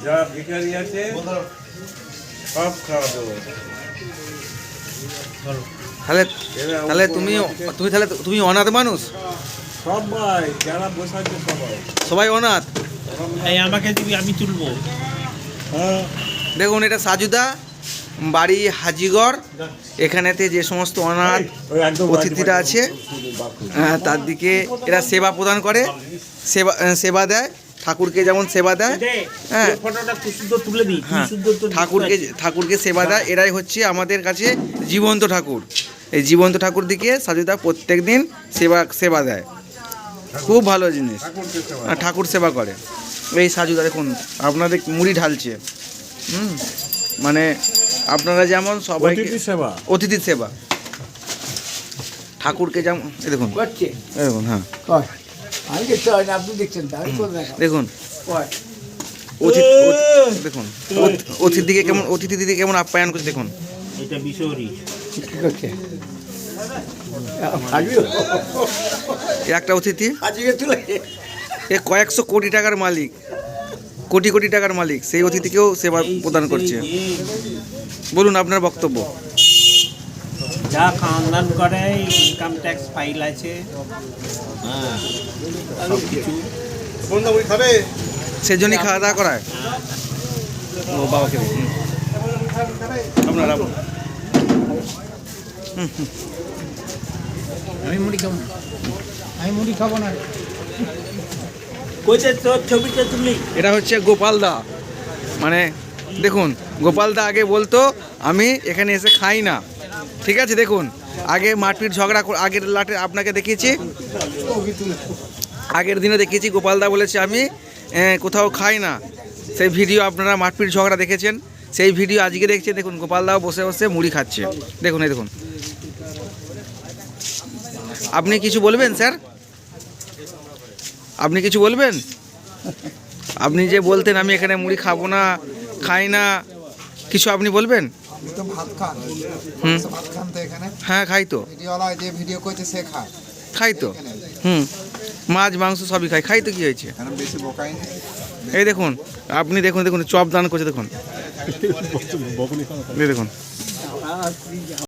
যা ভিখারি আছে সব খাওয়া দেবো। তাহলে তাহলে তুমি অনাথ মানুষ? সবাই যারা বসে আছে সবাই অনাথ। এই আমাকে দিবি, আমি তুলবো। হ্যাঁ দেখুন, এটা সাজুদা বাড়ি হাজিগড়। এখানেতে যে সমস্ত অনাথ অতিথিরা আছে তার দিকে এরা সেবা প্রদান করে, সেবা দেয় ঠাকুরকে, যেমন সেবা দেয়। হ্যাঁ হ্যাঁ, ঠাকুরকে সেবা দেয়। এরাই হচ্ছে আমাদের কাছে জীবন্ত ঠাকুর। এই জীবন্ত ঠাকুর দিকে সাজুদা প্রত্যেক দিন সেবা দেয়। খুব ভালো জিনিস, ঠাকুর সেবা করে। এই সাজুদা দেখুন আপনাদের মুড়ি ঢালছে। মানে আপনারা যেমন সবাই অতিথির সেবা ঠাকুরকে যেমন দেখুন দেখুন। হ্যাঁ দেখুন দেখুন অতিথি দিকে কেমন আপ্যায়ন করছে দেখুন। এটা বিশৌরি একটা অতিথি এ কয়েকশো কোটি টাকার মালিক, কোটি কোটি টাকার মালিক, সেই অতিথিকেও সেবা প্রদান করছে। বলুন আপনার বক্তব্য। যা খাওয়ান করে, ইনকাম ট্যাক্স ফাইল আছে, হ্যাঁ সব কিছু সেজন্যই খাওয়া দাওয়া করায়। ও বাবাকে আপনারা আমি মুড়ি খাবো, আমি মুড়ি খাবো না। কোথায় তোর ছবিটা তুলি? এটা হচ্ছে গোপালদা। মানে দেখুন, গোপালদা আগে বলতো আমি এখানে এসে খাই না, ঠিক আছে। দেখুন আগে মারপিট ঝগড়া, আগের লাটে আপনাকে দেখিয়েছি, আগের দিনে দেখিয়েছি গোপালদা বলেছে আমি কোথাও খাই না। সেই ভিডিও আপনারা মারপিট ঝগড়া দেখেছেন, সেই ভিডিও আজকে দেখছেন। দেখুন গোপালদাও বসে বসে মুড়ি খাচ্ছে। দেখুন এই দেখুন। আপনি কিছু বলবেন স্যার? আপনি কিছু বলবেন? আপনি যে বলতেন আমি এখানে মুড়ি খাবো না, খাই না, কিছু আপনি বলবেন? হ্যাঁ খাই তো, খাই তো। মাছ মাংস সবই খাই তো, কি হয়েছে? এই দেখুন আপনি দেখুন চপ দান করছে দেখুন, দেখুন।